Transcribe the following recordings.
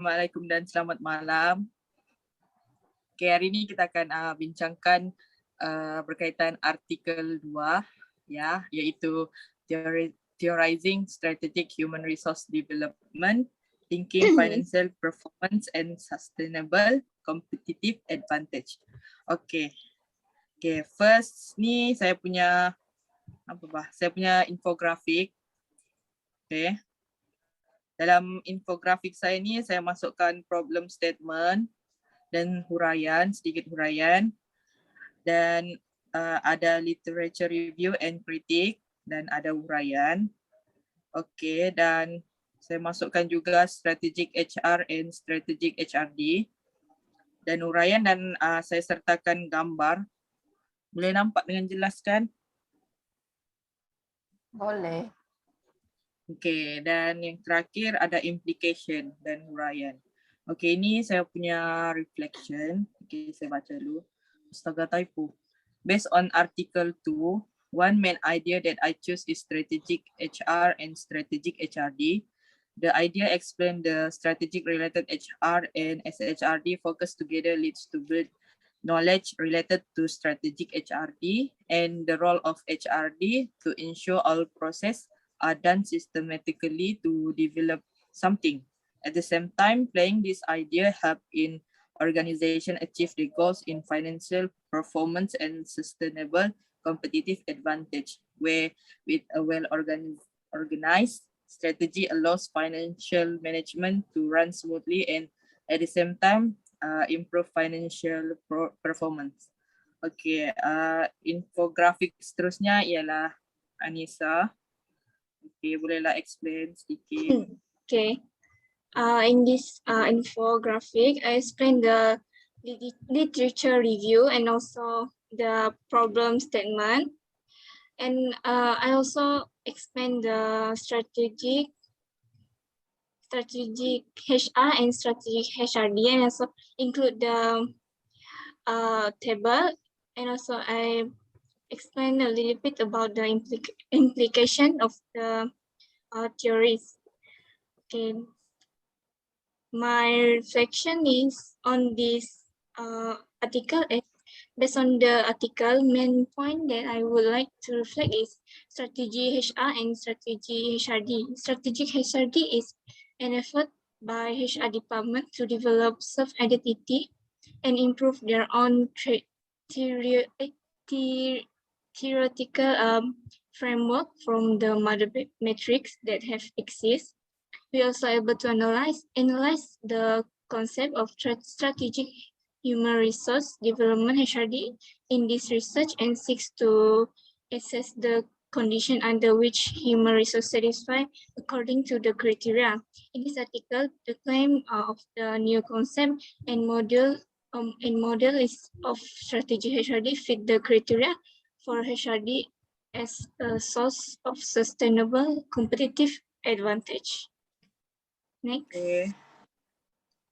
Assalamualaikum dan selamat malam. Okay, hari ini kita akan bincangkan berkaitan artikel 2, ya, iaitu Theorizing Strategic Human Resource Development, Thinking Financial Performance and Sustainable Competitive Advantage. Okay, first ni saya punya infografik. Okay. Dalam infografik saya ni saya masukkan problem statement dan sedikit huraian, dan ada literature review and critique dan ada huraian. Okey, dan saya masukkan juga strategic HR and strategic HRD dan huraian, dan saya sertakan gambar. Boleh nampak dengan jelas kan? Boleh. Okey, dan yang terakhir ada implication dan huraian. Okey, ini saya punya reflection. Okey, saya baca dulu. Astaga, typo. Based on article 2, one main idea that I choose is strategic HR and strategic HRD. The idea explain the strategic related HR and SHRD focus together leads to build knowledge related to strategic HRD and the role of HRD to ensure all process are done systematically to develop something. At the same time, playing this idea help in organization achieve the goals in financial performance and sustainable competitive advantage, where with a well-organized strategy allows financial management to run smoothly and at the same time improve financial performance. Okay, infografik seterusnya ialah Anissa. Okay, bolehlah explain sedikit. Okay. In this infographic, I explain the literature review and also the problem statement. And I also explain the strategic HR and strategic HRD, and also include the table. And also I explain a little bit about the implication of the theories. Okay. My reflection is on this article. Based on the article, main point that I would like to reflect is strategy HR and strategy HRD. Strategic HRD is an effort by HR department to develop self-identity and improve their own theoretical framework from the mother metrics that have exist. We also able to analyze the concept of strategic human resource development HRD in this research and seeks to assess the condition under which human resource satisfy according to the criteria. In this article, the claim of the new concept and model is of strategic HRD fit the criteria for HRD as a source of sustainable competitive advantage. Next. Okay.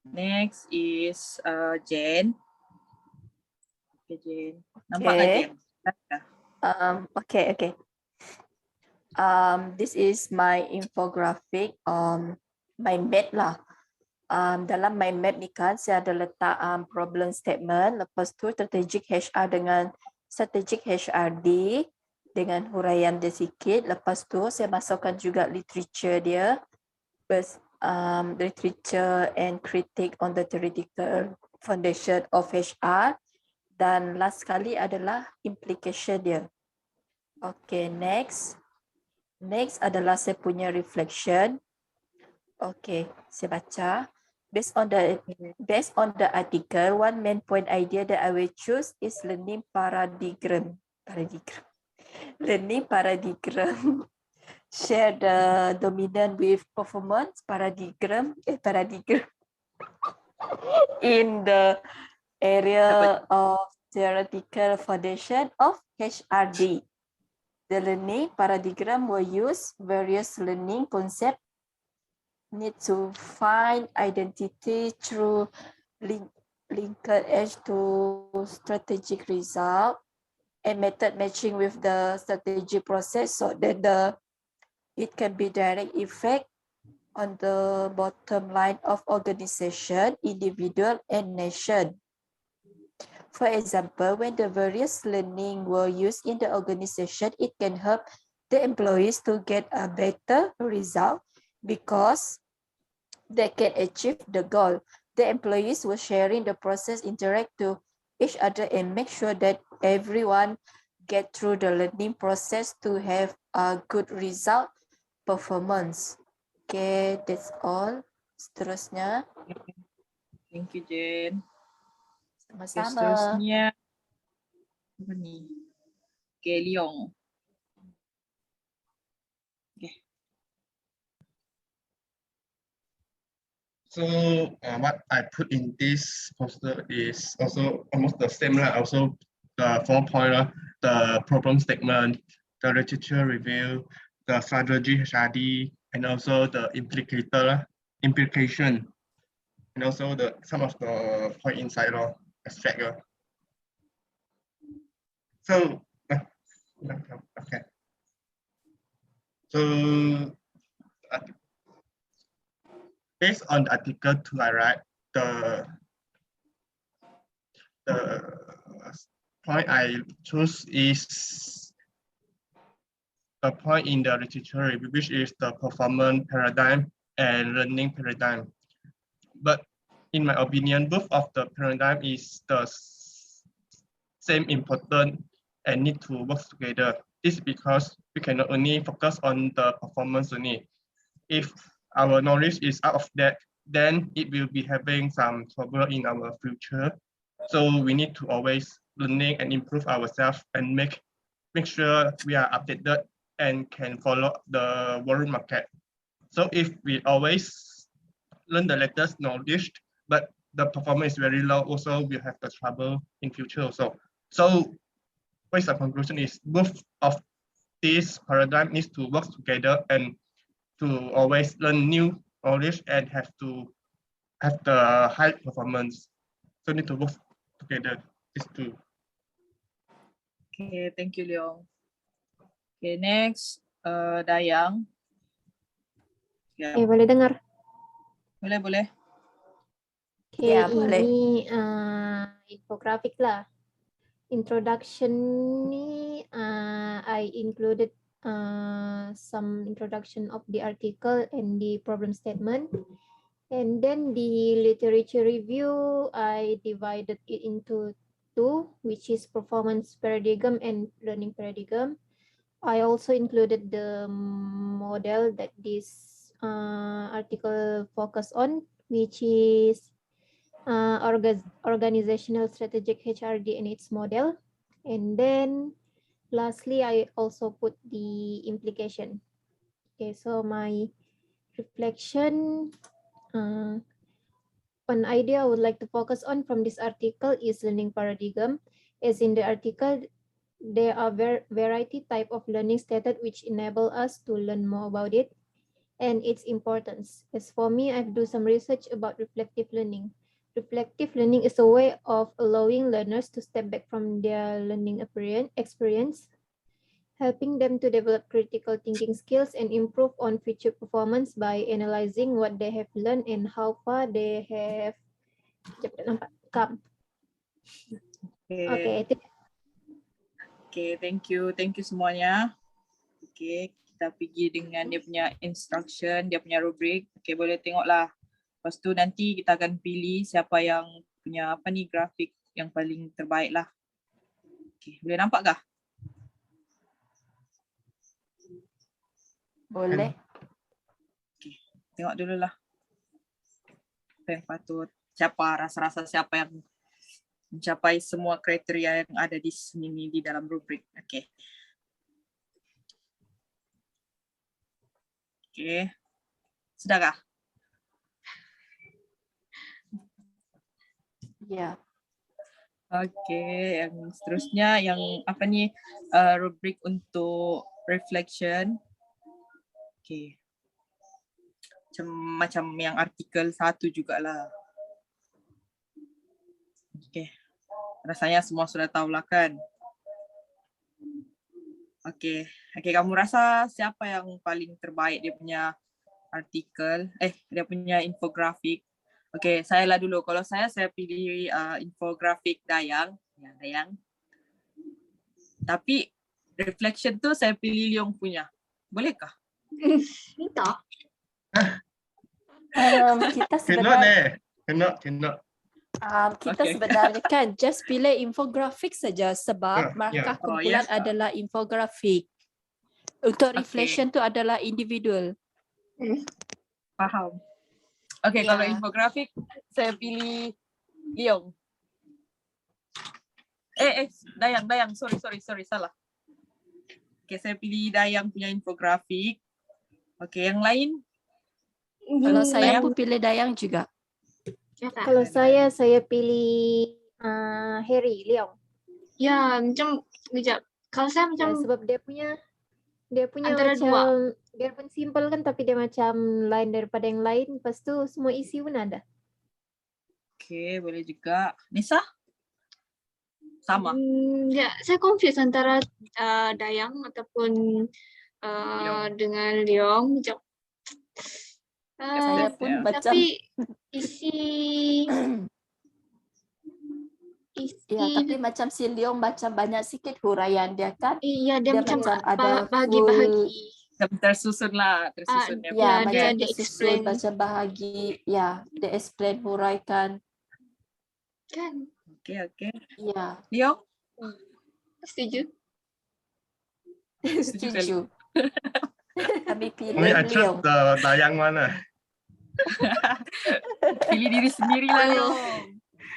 Next is Jen. Okay, Jen. Nampak tak Jen? Okay. This is my infographic mind map lah. Dalam mind map ni kan saya ada letak problem statement, lepas tu strategic HR dengan strategic HRD dengan huraian dia sikit, lepas tu saya masukkan juga literature dia, literature and critique on the theoretical foundation of HR, dan last sekali adalah implication dia. Okay, next adalah saya punya reflection. Okay, saya baca. Based on the article, one main point idea that I will choose is learning paradigm. Learning paradigm. Share the dominant with performance paradigm in the area of theoretical foundation of HRD. The learning paradigm will use various learning concepts need to find identity through linkage to strategic result and method matching with the strategic process so that it can be direct effect on the bottom line of organization, individual, and nation. For example, when the various learning were used in the organization, it can help the employees to get a better result because they can achieve the goal. The employees will sharing the process, interact to each other, and make sure that everyone get through the learning process to have a good result performance. Okay, that's all. Seterusnya, Thank you, Jen. Okay, sama-sama. seterusnya apa ni? Okay, Leong. Okay. So what I put in this poster is also almost the same, right? Also the 4-pointer, the problem statement, the literature review, the strategy HRD, and also the implication, and also the some of the point inside or extract. So okay. So based on the article 2, I write the point I choose is a point in the literature review, which is the performance paradigm and learning paradigm. But in my opinion, both of the paradigm is the same important and need to work together. This is because we cannot only focus on the performance only. If our knowledge is out of that, then it will be having some trouble in our future. So we need to always learning and improve ourselves and make sure we are updated and can follow the world market. So if we always learn the latest knowledge, but the performance is very low, also we have the trouble in future also. So what is the conclusion is both of these paradigm needs to work together and to always learn new knowledge and have to have the high performance. So need to work together, these two. Okay, thank you, Leong. Okay, next, Dayang. Ya, Boleh dengar? boleh. Oke, Ya, boleh. ini infografik lah. Introduction ni I included some introduction of the article and the problem statement. And then the literature review, I divided it into two, which is performance paradigm and learning paradigm. I also included the model that this article focus on, which is organizational strategic HRD and its model. And then lastly, I also put the implication. Okay, so my reflection, one idea I would like to focus on from this article is learning paradigm. As in the article, there are variety type of learning stated which enable us to learn more about it and its importance. As for me, I've done some research about reflective learning. Reflective learning is a way of allowing learners to step back from their learning experience, helping them to develop critical thinking skills and improve on future performance by analyzing what they have learned and how far they have come. Okay. Okay, thank you semuanya. Okay, kita pergi dengan dia punya instruction, dia punya rubrik. Okay, boleh tengoklah. Lepas tu nanti kita akan pilih siapa yang punya apa ni grafik yang paling terbaik lah. Okay, boleh nampak kah? Boleh. Okay, tengok dulu lah. Apa yang patut, rasa-rasa siapa yang mencapai semua kriteria yang ada di sini di dalam rubrik. Okay. Okay. Sudahkah? Ya. Okay, yang seterusnya yang apa ni rubrik untuk reflection. Okay. Macam yang artikel 1 jugalah. Okay. Rasanya semua sudah tahulah kan? Okay. Okay, kamu rasa siapa yang paling terbaik dia punya artikel, dia punya infografik. Oke, saya lah dulu. Kalau saya pilih infografik Dayang. Ya, Dayang. Tapi reflection tuh saya pilih Leong punya. Bolehkah? Entah. Kita Cannot sebenarnya cannot. kita Okay. sebenarnya kan just pilih infografik saja sebab Yeah. markah Oh, kumpulan yes. adalah infografik. Untuk Okay. reflection tu adalah individual. Paham. Oke, Ya. kalau infografik saya pilih Leong. Dayang, sorry, salah. Oke, saya pilih Dayang punya infografik. Oke, yang lain? Kalau saya Dayang? pun pilih Dayang juga. Kalau saya pilih Harry Leong. Ya, macam kejap. Kalau saya Ya, macam sebab dia punya Antara macam biarpun simple kan tapi dia macam lain daripada yang lain. Lepas tu semua isi pun ada. Oke, boleh juga. Nisa? Sama. ya, saya confuse antara Dayang ataupun Leong. dengan Leong. Sekejap. Saya pun Ya. macam Tapi isi ya, tapi macam si Leong macam banyak sikit huraian dia kan. iya dia Dia macam macam ada bahagi-bahagi. Tersusun lah, tersusun. Ya, Ya, dia macam ada tersusun, explain. macam bahagi. Ya, dia explain, huraikan. Kan? Oke. Ya, Leong? Setuju? Setuju kali. setuju. Kami pilih Only I Leong. choose the Dayang one. Pilih diri sendiri lah, Leong.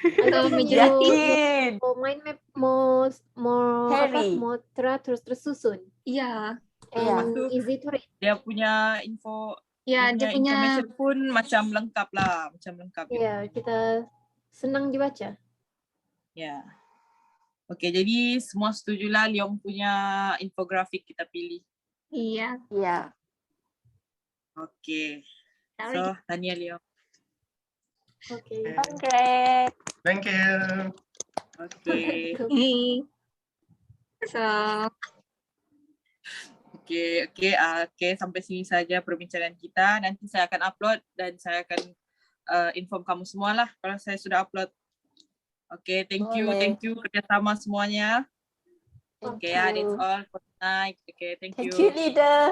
Atau majority? Yakin. Mind map more Harry. more tersusun Iya. and Ya. easy to read. Dia punya info, Ya, dia punya information pun macam lengkap lah. Macam lengkap. Ya, kita senang dibaca. Ya. Oke, jadi semua setujulah Leong punya infografik kita pilih. iya. Ya. Oke. Sorry. So, Tania Leong. Oke. Congrats. Thank you. Oke. So, Oke, sampai sini saja perbincangan kita. Nanti saya akan upload dan saya akan inform kamu semua lah kalau saya sudah upload. Oke, thank you kerjasama semuanya. Oke, Thank that's you. all for tonight. Oke, thank Thank you. you, leader.